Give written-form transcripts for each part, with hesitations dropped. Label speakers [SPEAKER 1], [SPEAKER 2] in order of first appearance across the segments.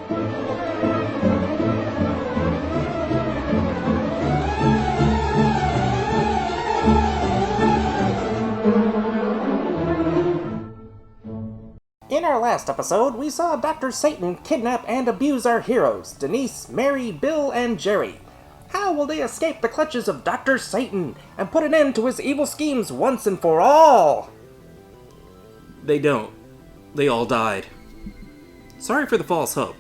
[SPEAKER 1] In our last episode, we saw Dr. Satan kidnap and abuse our heroes, Denise, Mary, Bill, and Jerry. How will they escape the clutches of Dr. Satan and put an end to his evil schemes once and for all?
[SPEAKER 2] They don't. They all died. Sorry for the false hope.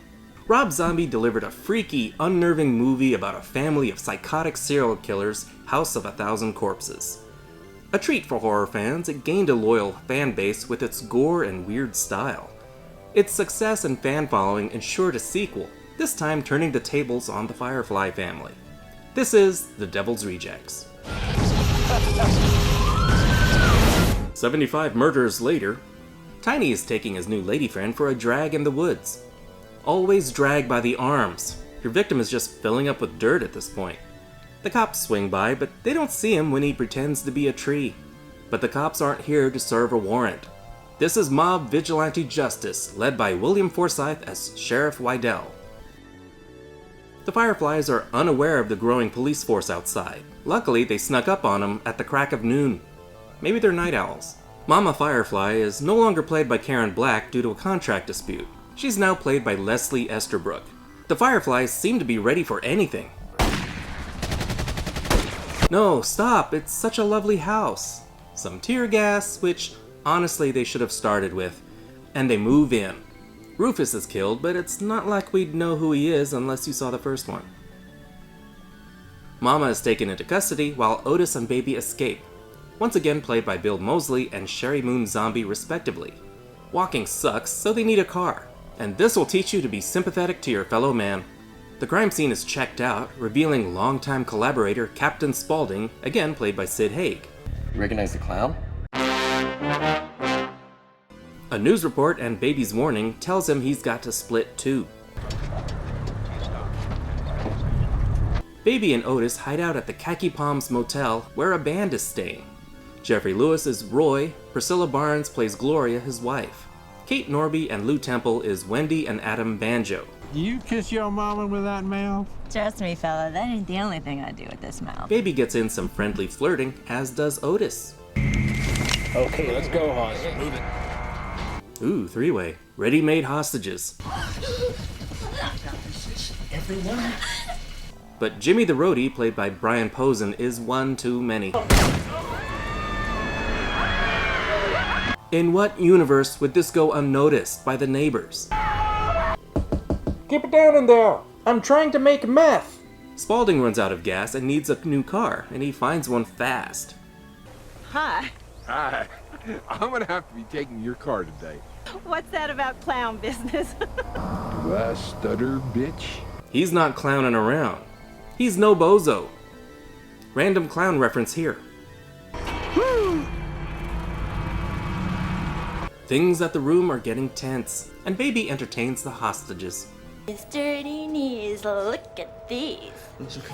[SPEAKER 2] Rob Zombie delivered a freaky, unnerving movie about a family of psychotic serial killers, House of a Thousand Corpses. A treat for horror fans, it gained a loyal fan base with its gore and weird style. Its success and fan following ensured a sequel, this time turning the tables on the Firefly family. This is The Devil's Rejects. 75 murders later, Tiny is taking his new lady friend for a drag in the woods. Always drag by the arms. Your victim is just filling up with dirt at this point. The cops swing by, but they don't see him when he pretends to be a tree. But the cops aren't here to serve a warrant. This is mob vigilante justice, led by William Forsythe as Sheriff Wydell. The Fireflies are unaware of the growing police force outside. Luckily, they snuck up on them at the crack of noon. Maybe they're night owls. Mama Firefly is no longer played by Karen Black due to a contract dispute. She's now played by Leslie Esterbrook. The Fireflies seem to be ready for anything. No, stop, it's such a lovely house. Some tear gas, which honestly they should have started with, and they move in. Rufus is killed, but it's not like we'd know who he is unless you saw the first one. Mama is taken into custody while Otis and Baby escape, once again played by Bill Moseley and Sherry Moon Zombie respectively. Walking sucks, so they need a car, and this will teach you to be sympathetic to your fellow man. The crime scene is checked out, revealing longtime collaborator Captain Spaulding, again played by Sid Haig.
[SPEAKER 3] You recognize the clown?
[SPEAKER 2] A news report and Baby's warning tells him he's got to split too. Baby and Otis hide out at the Khaki Palms Motel, where a band is staying. Jeffrey Lewis is Roy, Priscilla Barnes plays Gloria, his wife. Kate Norby and Lou Temple is Wendy and Adam Banjo.
[SPEAKER 4] Do you kiss your mama with that mouth?
[SPEAKER 5] Trust me, fella, that ain't the only thing I do with this mouth.
[SPEAKER 2] Baby gets in some friendly flirting, as does Otis.
[SPEAKER 4] Okay, let's go, Hoss. Move it.
[SPEAKER 2] Ooh, three-way. Ready-made hostages.
[SPEAKER 4] Everyone?
[SPEAKER 2] But Jimmy the Roadie, played by Brian Posen, is one too many. In what universe would this go unnoticed by the neighbors?
[SPEAKER 1] Keep it down in there! I'm trying to make meth!
[SPEAKER 2] Spaulding runs out of gas and needs a new car, and he finds one fast.
[SPEAKER 5] Hi.
[SPEAKER 6] Hi. I'm gonna have to be taking your car today.
[SPEAKER 5] What's that about clown business?
[SPEAKER 6] Do I stutter, bitch?
[SPEAKER 2] He's not clowning around. He's no bozo. Random clown reference here. Things at the room are getting tense, and Baby entertains the hostages.
[SPEAKER 7] His dirty knees, look at these.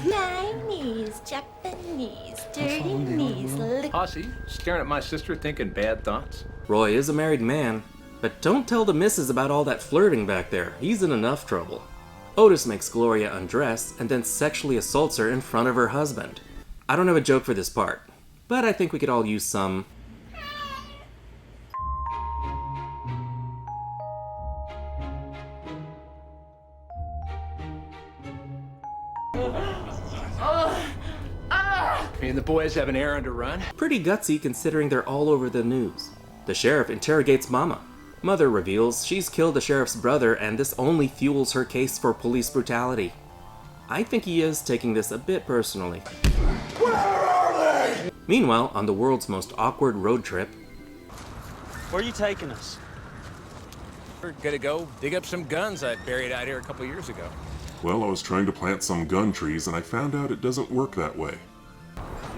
[SPEAKER 7] My knees, Japanese, dirty knees, look.
[SPEAKER 8] Posse, staring at my sister thinking bad thoughts?
[SPEAKER 2] Roy is a married man, but don't tell the missus about all that flirting back there. He's in enough trouble. Otis makes Gloria undress and then sexually assaults her in front of her husband. I don't have a joke for this part, but I think we could all use some.
[SPEAKER 8] Me and the boys have an errand to run.
[SPEAKER 2] Pretty gutsy considering they're all over the news. The sheriff interrogates Mama. Mother reveals she's killed the sheriff's brother and this only fuels her case for police brutality. I think he is taking this a bit personally.
[SPEAKER 6] Where are they?
[SPEAKER 2] Meanwhile, on the world's most awkward road trip,
[SPEAKER 9] where are you taking us?
[SPEAKER 8] We're gonna go dig up some guns I buried out here a couple years ago.
[SPEAKER 10] Well, I was trying to plant some gun trees and I found out it doesn't work that way.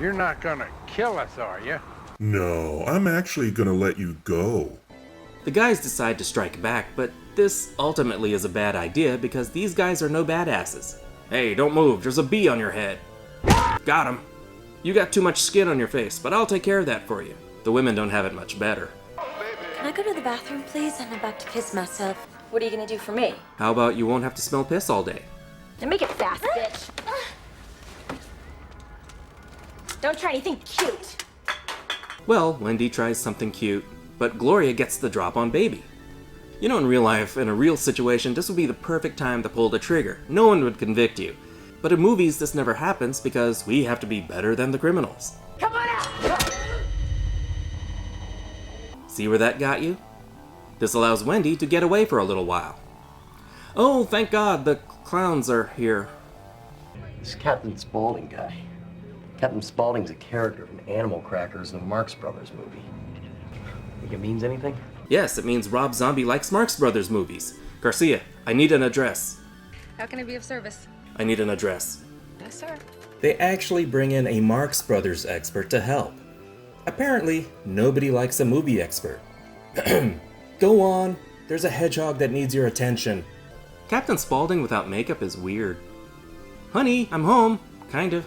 [SPEAKER 6] You're not gonna kill us, are you?
[SPEAKER 10] No, I'm actually gonna let you go.
[SPEAKER 2] the guys decide to strike back, but this ultimately is a bad idea because these guys are no badasses. Hey, don't move, there's a bee on your head. Got him. You got too much skin on your face, but I'll take care of that for you. The women don't have it much better.
[SPEAKER 7] Can I go to the bathroom, please? I'm about to piss myself. What are you gonna do for me?
[SPEAKER 2] How about you won't have to smell piss all day?
[SPEAKER 7] Then make it fast, bitch. Don't try anything cute.
[SPEAKER 2] Well, Wendy tries something cute, but Gloria gets the drop on Baby. You know, in real life, in a real situation, this would be the perfect time to pull the trigger. No one would convict you. But in movies, this never happens because we have to be better than the criminals.
[SPEAKER 7] Come on out!
[SPEAKER 2] See where that got you? This allows Wendy to get away for a little while. Oh, thank God, the clowns are here.
[SPEAKER 3] This Captain Spaulding guy. Captain Spaulding's a character from Animal Crackers in the Marx Brothers movie. Think it means anything?
[SPEAKER 2] Yes, it means Rob Zombie likes Marx Brothers movies. Garcia, I need an address.
[SPEAKER 11] How can I be of service?
[SPEAKER 2] I need an address.
[SPEAKER 11] Yes, sir.
[SPEAKER 2] They actually bring in a Marx Brothers expert to help. Apparently, nobody likes a movie expert. Go on, there's a hedgehog that needs your attention. Captain Spaulding without makeup is weird. Honey, I'm home. Kind of.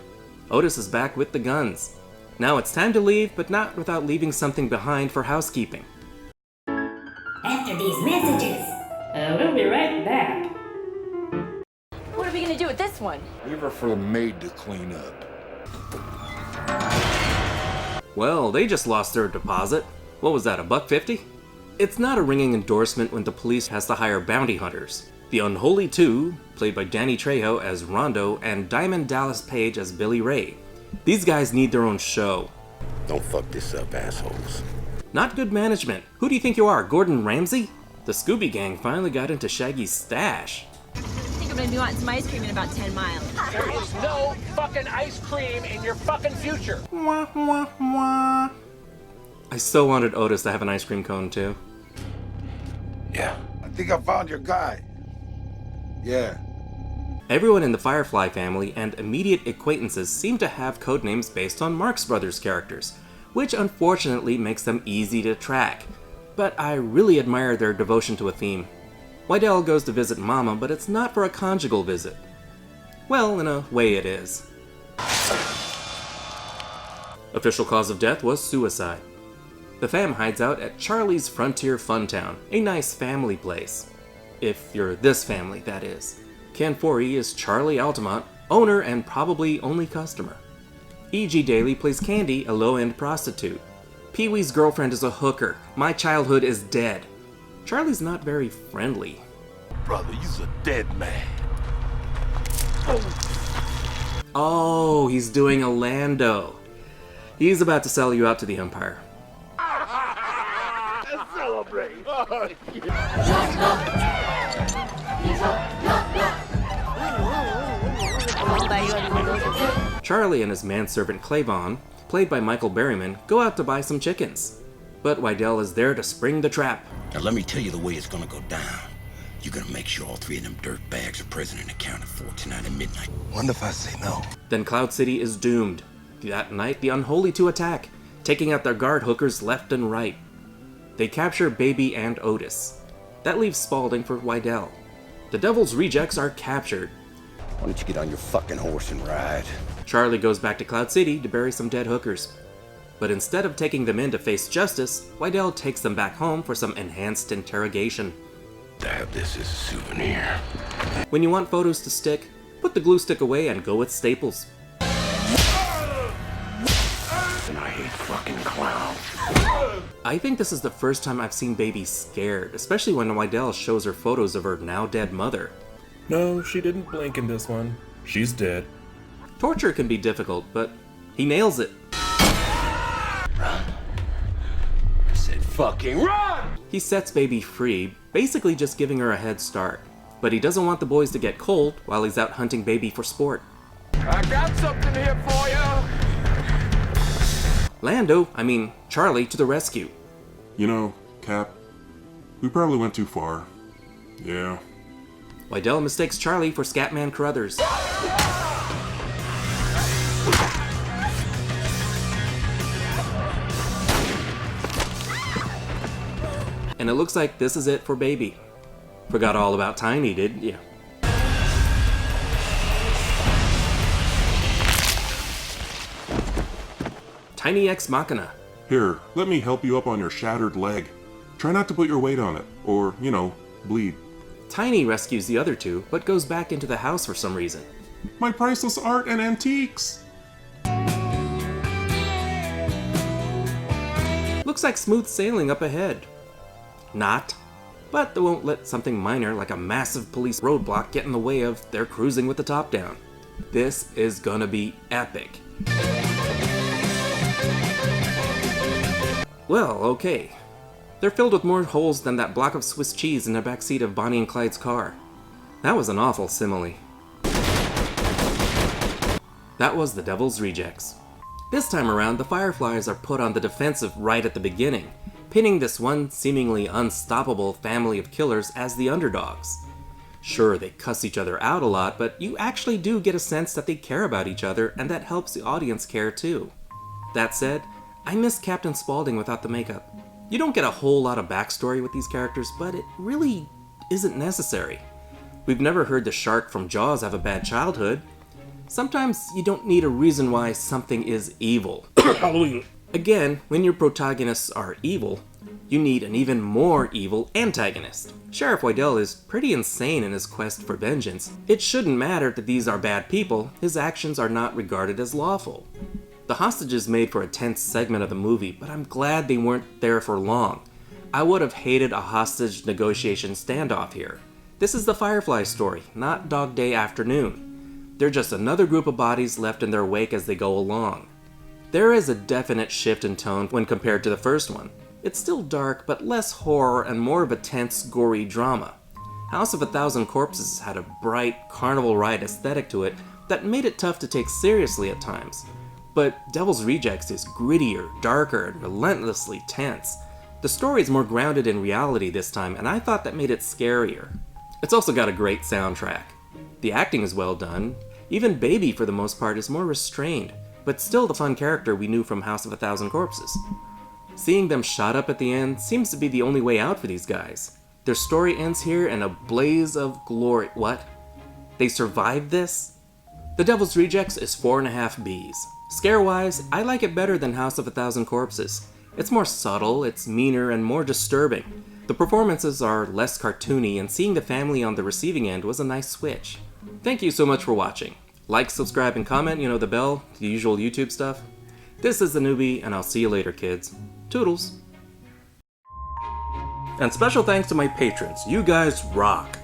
[SPEAKER 2] Otis is back with the guns. Now it's time to leave, but not without leaving something behind for housekeeping.
[SPEAKER 12] After these messages. We'll be right back.
[SPEAKER 7] What are we gonna do with this one?
[SPEAKER 6] Leave her for the maid to clean up.
[SPEAKER 2] Well, they just lost their deposit. What was that, $1.50? It's not a ringing endorsement when the police has to hire bounty hunters. The Unholy Two, played by Danny Trejo as Rondo and Diamond Dallas Page as Billy Ray. These guys need their own show.
[SPEAKER 13] Don't fuck this up, assholes.
[SPEAKER 2] Not good management. Who do you think you are, Gordon Ramsay? The Scooby Gang finally got into Shaggy's stash.
[SPEAKER 5] I think I'm gonna be wanting some ice cream in about 10 miles.
[SPEAKER 8] There is no fucking ice cream in your fucking future.
[SPEAKER 2] Wah, wah, wah. I so wanted Otis to have an ice cream cone too.
[SPEAKER 13] Yeah. I think I found your guy. Yeah.
[SPEAKER 2] Everyone in the Firefly family and immediate acquaintances seem to have codenames based on Marx Brothers characters, which unfortunately makes them easy to track. But I really admire their devotion to a theme. Wydell goes to visit Mama, but it's not for a conjugal visit. Well, in a way it is. Official cause of death was suicide. The fam hides out at Charlie's Frontier Funtown, a nice family place. If you're this family, that is. Ken Foree is Charlie Altamont, owner and probably only customer. E.G. Daly plays Candy, a low-end prostitute. Pee-wee's girlfriend is a hooker. My childhood is dead. Charlie's not very friendly.
[SPEAKER 13] Brother, you's a dead man.
[SPEAKER 2] Oh, he's doing a Lando. He's about to sell you out to the Empire.
[SPEAKER 13] Let's celebrate.
[SPEAKER 2] Charlie and his manservant Clavon, played by Michael Berryman, go out to buy some chickens. But Wydell is there to spring the trap.
[SPEAKER 13] Now let me tell you the way it's gonna go down. You're gonna make sure all three of them dirt bags are present and accounted for tonight at midnight. What if I say no?
[SPEAKER 2] Then Cloud City is doomed. That night, the Unholy Two attack, taking out their guard hookers left and right. They capture Baby and Otis. That leaves Spaulding for Wydell. The Devil's Rejects are captured.
[SPEAKER 13] Why don't you get on your fucking horse and ride?
[SPEAKER 2] Charlie goes back to Cloud City to bury some dead hookers. But instead of taking them in to face justice, Wydell takes them back home for some enhanced interrogation.
[SPEAKER 13] Have this as a souvenir.
[SPEAKER 2] When you want photos to stick, put the glue stick away and go with staples.
[SPEAKER 13] And I hate fucking clowns.
[SPEAKER 2] I think this is the first time I've seen Baby scared, especially when Wydell shows her photos of her now dead mother.
[SPEAKER 14] No, she didn't blink in this one. She's dead.
[SPEAKER 2] Torture can be difficult, but he nails it.
[SPEAKER 13] Run. I said fucking run!
[SPEAKER 2] He sets Baby free, basically just giving her a head start. But he doesn't want the boys to get cold while he's out hunting Baby for sport.
[SPEAKER 6] I got something here for you!
[SPEAKER 2] Charlie to the rescue.
[SPEAKER 10] You know, Cap, we probably went too far. Yeah.
[SPEAKER 2] Wydell mistakes Charlie for Scatman Carruthers. And it looks like this is it for Baby. Forgot all about Tiny, didn't you? Tiny Ex Machina.
[SPEAKER 10] Here, let me help you up on your shattered leg. Try not to put your weight on it, or, bleed.
[SPEAKER 2] Tiny rescues the other two, but goes back into the house for some reason.
[SPEAKER 10] My priceless art and antiques!
[SPEAKER 2] Looks like smooth sailing up ahead. Not. But they won't let something minor like a massive police roadblock get in the way of their cruising with the top down. This is gonna be epic. Well, okay. They're filled with more holes than that block of Swiss cheese in the backseat of Bonnie and Clyde's car. That was an awful simile. That was the Devil's Rejects. This time around, the Fireflies are put on the defensive right at the beginning, pinning this one seemingly unstoppable family of killers as the underdogs. Sure, they cuss each other out a lot, but you actually do get a sense that they care about each other, and that helps the audience care too. That said, I miss Captain Spaulding without the makeup. You don't get a whole lot of backstory with these characters, but it really isn't necessary. We've never heard the shark from Jaws have a bad childhood. Sometimes you don't need a reason why something is evil. Halloween. Again, when your protagonists are evil, you need an even more evil antagonist. Sheriff Waddell is pretty insane in his quest for vengeance. It shouldn't matter that these are bad people, his actions are not regarded as lawful. The hostages made for a tense segment of the movie, but I'm glad they weren't there for long. I would have hated a hostage negotiation standoff here. This is the Firefly story, not Dog Day Afternoon. They're just another group of bodies left in their wake as they go along. There is a definite shift in tone when compared to the first one. It's still dark, but less horror and more of a tense, gory drama. House of a Thousand Corpses had a bright, carnival ride aesthetic to it that made it tough to take seriously at times. But Devil's Rejects is grittier, darker, and relentlessly tense. The story is more grounded in reality this time, and I thought that made it scarier. It's also got a great soundtrack. The acting is well done. Even Baby, for the most part, is more restrained, but still the fun character we knew from House of a Thousand Corpses. Seeing them shot up at the end seems to be the only way out for these guys. Their story ends here in a blaze of glory. What? They survived this? The Devil's Rejects is 4.5 Bs. Scare-wise, I like it better than House of a Thousand Corpses. It's more subtle, it's meaner, and more disturbing. The performances are less cartoony, and seeing the family on the receiving end was a nice switch. Thank you so much for watching. Like, subscribe, and comment, the bell, the usual YouTube stuff. This is theNewBee, and I'll see you later, kids. Toodles! And special thanks to my patrons. You guys rock!